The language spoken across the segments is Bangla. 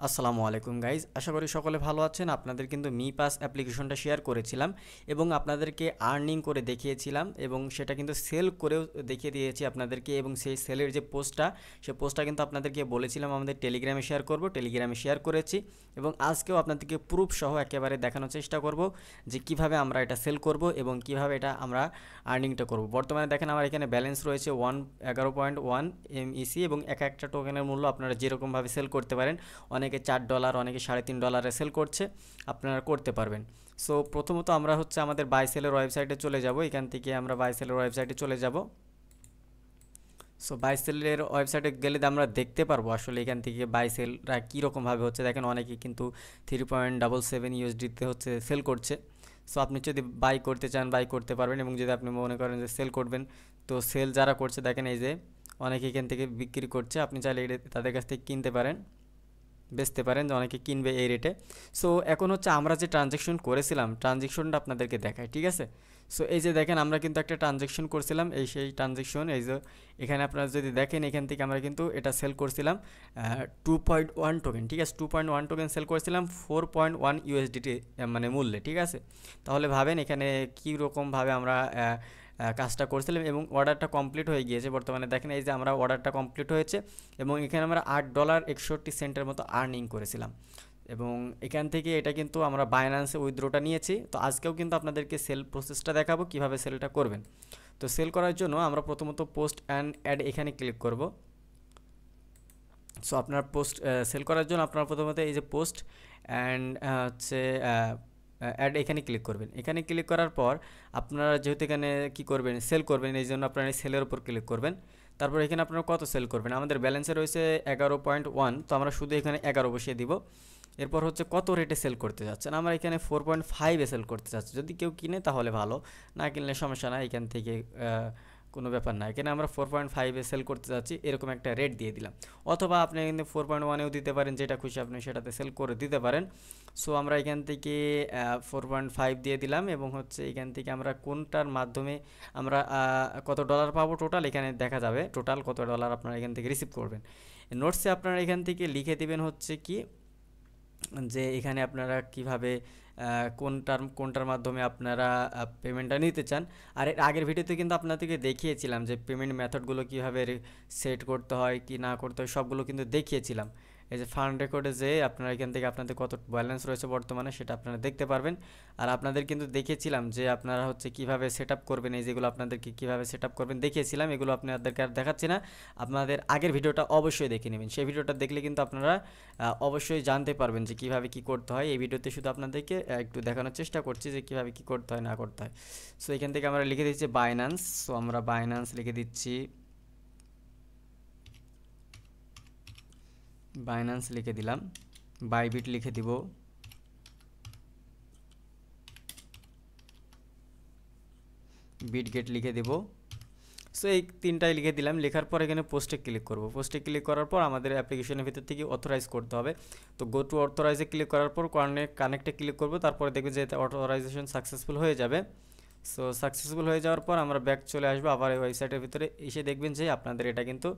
আসসালামু আলাইকুম গাইজ, আশা করি সকলে ভালো আছেন। আপনাদের কিন্তু মি পাস অ্যাপ্লিকেশনটা শেয়ার করেছিলাম এবং আপনাদেরকে আর্নিং করে দেখিয়েছিলাম এবং সেটা কিন্তু সেল করেও দেখিয়ে দিয়েছি আপনাদেরকে। এবং সেই সেলের যে পোস্টটা, সেই পোস্টটা কিন্তু আপনাদেরকে বলেছিলাম আমাদের টেলিগ্রামে শেয়ার করব, টেলিগ্রামে শেয়ার করেছি। এবং আজকেও আপনাদেরকে প্রুফ সহ একেবারে দেখানোর চেষ্টা করব যে কিভাবে আমরা এটা সেল করব এবং কিভাবে এটা আমরা আর্নিংটা করব। বর্তমানে দেখেন আমার এখানে ব্যালেন্স রয়েছে 11.1 MEC এবং এক একটা টোকেনের মূল্য আপনারা যেরকমভাবে সেল করতে পারেন, অনেকে $4, অনেকে $3.5 সেল করছে, আপনারা করতে পারবেন। সো প্রথমত আমরা হচ্ছে আমাদের বাই সেলের ওয়েবসাইটে চলে যাব। এখান থেকে আমরা বাই সেলের ওয়েবসাইটে চলে যাব। সো বাই সেলের ওয়েবসাইটে গেলে আমরা দেখতে পারবো আসলে এখান থেকে বাই সেলরা কীরকমভাবে হচ্ছে। দেখেন অনেকে কিন্তু 3.77 USDতে হচ্ছে সেল করছে। সো আপনি যদি বাই করতে চান বাই করতে পারবেন, এবং যদি আপনি মনে করেন যে সেল করবেন, তো সেল যারা করছে দেখেন এই যে অনেকে এখান থেকে বিক্রি করছে, আপনি চাইলে তাদের কাছ থেকে কিনতে পারেন, বেচতে পারেন, যে অনেকে কিনবে এই রেটে। সো এখন হচ্ছে আমরা যে ট্রানজ্যাকশন করেছিলাম, ট্রানজ্যাকশনটা আপনাদেরকে দেখায়, ঠিক আছে। সো এই যে দেখেন আমরা কিন্তু একটা ট্রানজ্যাকশন করছিলাম, এই সেই ট্রানজ্যাকশন। এই যে এখানে আপনারা যদি দেখেন, এখান থেকে আমরা কিন্তু এটা সেল করছিলাম 2.1 টোকেন, ঠিক আছে। 2.1 টোকেন সেল করেছিলাম 4.1 USDT মানে মূল্যে, ঠিক আছে। তাহলে ভাবেন এখানে কীরকমভাবে আমরা কাজটা করছিলাম এবং অর্ডারটা কমপ্লিট হয়ে গিয়েছে। বর্তমানে দেখেন এই যে আমরা অর্ডারটা কমপ্লিট হয়েছে এবং এখানে আমরা $8.61 মতো আর্নিং করেছিলাম। এবং এখান থেকে এটা কিন্তু আমরা বাইন্যান্সে উইথড্রটা নিয়েছি। তো আজকেও কিন্তু আপনাদেরকে সেল প্রসেসটা দেখাবো কিভাবে সেলটা করবেন। তো সেল করার জন্য আমরা প্রথমত পোস্ট অ্যান্ড অ্যাড এখানে ক্লিক করব। সো আপনার পোস্ট সেল করার জন্য আপনারা প্রথমত এই যে পোস্ট অ্যান্ড হচ্ছে অ্যাড এখানে ক্লিক করবেন। এখানে ক্লিক করার পর আপনারা যেহেতু এখানে কী করবেন, সেল করবেন, এই জন্য আপনারা সেলের উপর ক্লিক করবেন। তারপর এখানে আপনারা কত সেল করবেন, আমাদের ব্যালেন্সে রয়েছে 11.1, তো আমরা শুধু এখানে 11 বসিয়ে দিব। এরপর হচ্ছে কত রেটে সেল করতে যাচ্ছেন, আমরা এখানে 4.5-এ সেল করতে চাচ্ছি। যদি কেউ কিনে তাহলে ভালো, না কিনলে সমস্যা না, এখান থেকে কোনো ব্যাপার না। এখানে আমরা 4.5-এ সেল করতে যাচ্ছি, এরকম একটা রেট দিয়ে দিলাম। অথবা আপনি কিন্তু 4.1-এও দিতে পারেন, যেটা খুশি আপনি সেটাতে সেল করে দিতে পারেন। সো আমরা এখান থেকে 4.5 দিয়ে দিলাম এবং হচ্ছে এখান থেকে আমরা কোনটার মাধ্যমে আমরা কত ডলার পাবো টোটাল এখানে দেখা যাবে, টোটাল কত ডলার আপনারা এখান থেকে রিসিভ করবেন। নোটসে আপনারা এখান থেকে লিখে দিবেন হচ্ছে কি, যে এখানে আপনারা কিভাবে কোনটার মাধ্যমে আপনারা পেমেন্টটা নিতে চান। আর এর আগের ভিডিওতে কিন্তু আপনাদেরকে দেখিয়েছিলাম যে পেমেন্ট মেথডগুলো কীভাবে সেট করতে হয় কি না করতে হয়, সবগুলো কিন্তু দেখিয়েছিলাম। এই যে ফান্ড রেকর্ডে যে আপনারা এখান থেকে আপনাদের কত ব্যালেন্স রয়েছে বর্তমানে সেটা আপনারা দেখতে পারবেন। আর আপনাদের কিন্তু দেখিয়েছিলাম যে আপনারা হচ্ছে কিভাবে সেট আপ করবেন, এই যেগুলো আপনাদেরকে কীভাবে সেট আপ করবেন দেখিয়েছিলাম, এগুলো আপনাদেরকে আর দেখাচ্ছি না। আপনাদের আগের ভিডিওটা অবশ্যই দেখে নেবেন, সেই ভিডিওটা দেখলে কিন্তু আপনারা অবশ্যই জানতে পারবেন যে কিভাবে কি করতে হয়। এই ভিডিওতে শুধু আপনাদেরকে একটু দেখানোর চেষ্টা করছি যে কিভাবে কি করতে হয় না করতে হয়। সো এখান থেকে আমরা লিখে দিচ্ছি বাইন্যান্স। সো আমরা বাইন্যান্স লিখে দিচ্ছি, বাইন্যান্স লিখে দিলাম, বাইবিট লিখে দিব, বিটগেট লিখে দিব। সো এই তিনটাই লিখে দিলাম। লেখার পর এখানে পোস্টে ক্লিক করব। পোস্টে ক্লিক করার পর আমাদের অ্যাপ্লিকেশনের ভিতর থেকে অথরাইজ করতে হবে। তো গো টু অথরাইজে ক্লিক করার পর কানেক্টে ক্লিক করব, তারপরে দেখবে যে অথরাইজেশন সাকসেসফুল হয়ে যাবে। সো সাকসেসফুল হয়ে যাওয়ার পর আমরা ব্যাক চলে আসবো আবার এই ওয়েবসাইটের ভিতরে। এসে দেখবেন যে আপনাদের এটা কিন্তু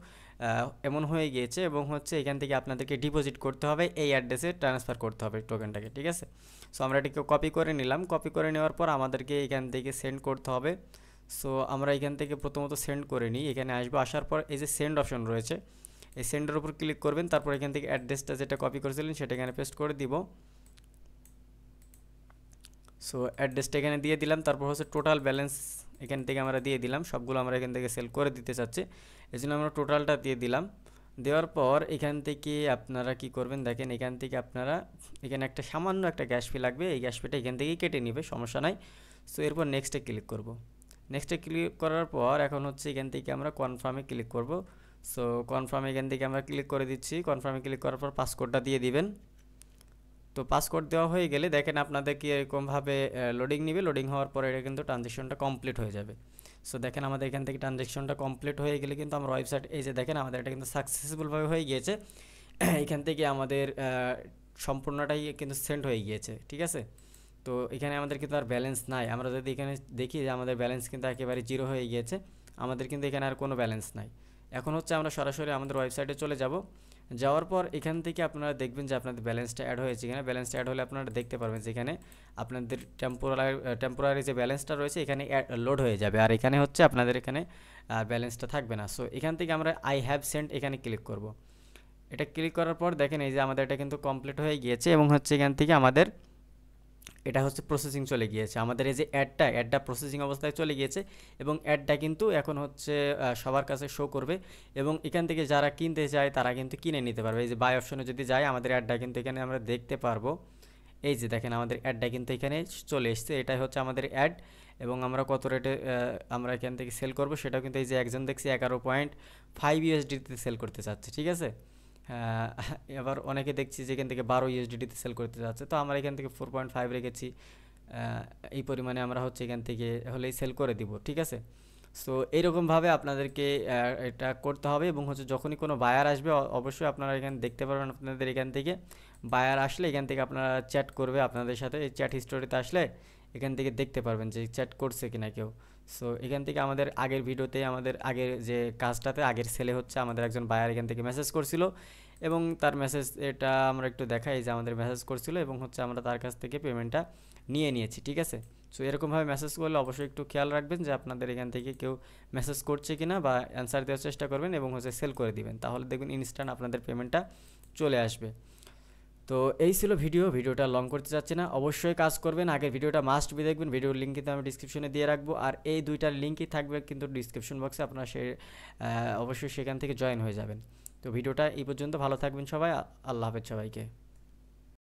এমন হয়ে গিয়েছে এবং হচ্ছে এখান থেকে আপনাদেরকে ডিপোজিট করতে হবে, এই অ্যাড্রেসে ট্রান্সফার করতে হবে টোকেনটাকে, ঠিক আছে। সো আমরা এটাকে কপি করে নিলাম। কপি করে নেওয়ার পর আমাদেরকে এখান থেকে সেন্ড করতে হবে। সো আমরা এখান থেকে প্রথমত সেন্ড করে নিই। এখানে আসবো, আসার পর এই যে সেন্ড অপশন রয়েছে, এই সেন্ডের উপর ক্লিক করবেন। তারপর এখান থেকে অ্যাড্রেসটা যেটা কপি করেছিলেন সেটা এখানে পেস্ট করে দিব। সো অ্যাড্রেসটা এখানে দিয়ে দিলাম। তারপর হচ্ছে টোটাল ব্যালেন্স এখান থেকে আমরা দিয়ে দিলাম, সবগুলো আমরা এখান থেকে সেল করে দিতে চাচ্ছি, এই জন্য আমরা টোটালটা দিয়ে দিলাম। দেওয়ার পর এখান থেকে আপনারা কি করবেন দেখেন, এখান থেকে আপনারা এখানে একটা সামান্য একটা গ্যাস ফি লাগবে, এই গ্যাস ফিটা এখান থেকেই কেটে নেবে, সমস্যা নাই। সো এরপর নেক্সটে ক্লিক করব। নেক্সটে ক্লিক করার পর এখন হচ্ছে এখান থেকে আমরা কনফার্মে ক্লিক করব। সো কনফার্মে এখান থেকে আমরা ক্লিক করে দিচ্ছি। কনফার্মে ক্লিক করার পর পাসওয়ার্ডটা দিয়ে দিবেন। তো পাসওয়ার্ড দেওয়া হয়ে গেলে দেখেন আপনাদের কি এরকমভাবে লোডিং নিবে। লোডিং হওয়ার পরে এটা কিন্তু ট্রানজ্যাকশনটা কমপ্লিট হয়ে যাবে। সো দেখেন আমাদের এখান থেকে ট্রানজ্যাকশনটা কমপ্লিট হয়ে গেলে কিন্তু আমরা ওয়েবসাইট, এই যে দেখেন আমাদের এটা কিন্তু সাকসেসফুলভাবে হয়ে গিয়েছে। এখান থেকে আমাদের সম্পূর্ণটাই কিন্তু সেন্ড হয়ে গিয়েছে, ঠিক আছে। তো এখানে আমাদের কিন্তু আর ব্যালেন্স নাই। আমরা যদি এখানে দেখি যে আমাদের ব্যালেন্স কিন্তু একেবারে জিরো হয়ে গিয়েছে, আমাদের কিন্তু এখানে আর কোনো ব্যালেন্স নাই। এখন হচ্ছে আমরা সরাসরি আমাদের ওয়েবসাইটে চলে যাব। যাওয়ার পর এখান থেকে আপনারা দেখবেন যে আপনাদের ব্যালেন্সটা অ্যাড হয়েছে কিনা। ব্যালেন্সটা অ্যাড হলে আপনারা দেখতে পারবেন যে এখানে আপনাদের টেম্পোরারি যে ব্যালেন্সটা রয়েছে এখানে লোড হয়ে যাবে, আর এখানে হচ্ছে আপনাদের এখানে ব্যালেন্সটা থাকবে না। সো এখান থেকে আমরা আই হ্যাভ সেন্ট এখানে ক্লিক করব। এটা ক্লিক করার পর দেখেন এই যে আমাদের এটা কিন্তু কমপ্লিট হয়ে গিয়েছে এবং হচ্ছে এখান থেকে আমাদের এটা হচ্ছে প্রসেসিং চলে গিয়েছে। আমাদের এই যে অ্যাডটা প্রসেসিং অবস্থায় চলে গিয়েছে এবং অ্যাডটা কিন্তু এখন হচ্ছে সবার কাছে শো করবে এবং এখান থেকে যারা কিনতে চায় তারা কিন্তু কিনে নিতে পারবে। এই যে বাই অপশনে যদি যায় আমাদের অ্যাডটা কিন্তু এখানে আমরা দেখতে পারবো। এই যে দেখেন আমাদের অ্যাডটা কিন্তু এখানে চলে এসছে, এটাই হচ্ছে আমাদের অ্যাড এবং আমরা কত রেটে আমরা এখান থেকে সেল করব সেটাও কিন্তু এই যে একজন দেখছি 11.5 USDতে সেল করতে চাচ্ছে, ঠিক আছে। আহ, এবার অনেকে দেখছি যে এখান থেকে 12 USDতে সেল করতে যাচ্ছে, তো আমরা এখান থেকে 4.5 রেখেছি। এই পরিমাণে আমরা হচ্ছে এখান থেকে হলেই সেল করে দিব, ঠিক আছে। সো এইরকমভাবে আপনাদেরকে এটা করতে হবে এবং হচ্ছে যখনই কোনো বায়ার আসবে অবশ্যই আপনারা এখানে দেখতে পারবেন আপনাদের এখান থেকে বায়ার আসলে এখান থেকে আপনারা চ্যাট করবে আপনাদের সাথে। এই চ্যাট হিস্টোরিতে আসলে এখান থেকে দেখতে পারবেন যে চ্যাট করছে কিনা কেউ। সো এখান থেকে আমাদের আগের ভিডিওতে আমাদের আগের যে কাজটাতে আগের সেলে হচ্ছে আমাদের একজন বায়ার এখান থেকে মেসেজ করছিল এবং তার মেসেজ এটা আমরা একটু দেখাই যে আমাদের মেসেজ করছিল এবং হচ্ছে আমরা তার কাছ থেকে পেমেন্টটা নিয়ে নিয়েছি, ঠিক আছে। সো এরকমভাবে মেসেজ করলে অবশ্যই একটু খেয়াল রাখবেন যে আপনাদের এখান থেকে কেউ মেসেজ করছে কিনা বা অ্যান্সার দেওয়ার চেষ্টা করবেন এবং হচ্ছে সেল করে দিবেন, তাহলে দেখবেন ইনস্ট্যান্ট আপনাদের পেমেন্টটা চলে আসবে। তো এই ছিল ভিডিওটা লং করতে চাচ্ছি না, অবশ্যই কাজ করবেন। আগের ভিডিওটা মাস্ট বি দেখবেন, ভিডিওর লিঙ্ক কিন্তু আমি ডিসক্রিপশনে দিয়ে রাখবো, আর এই দুইটার লিঙ্কই থাকবে কিন্তু ডিসক্রিপশন বক্সে, আপনারা অবশ্যই সেখান থেকে জয়েন হয়ে যাবেন। তো ভিডিওটা এই পর্যন্ত, ভালো থাকবেন সবাই, আল্লাহ হাফেজ সবাইকে।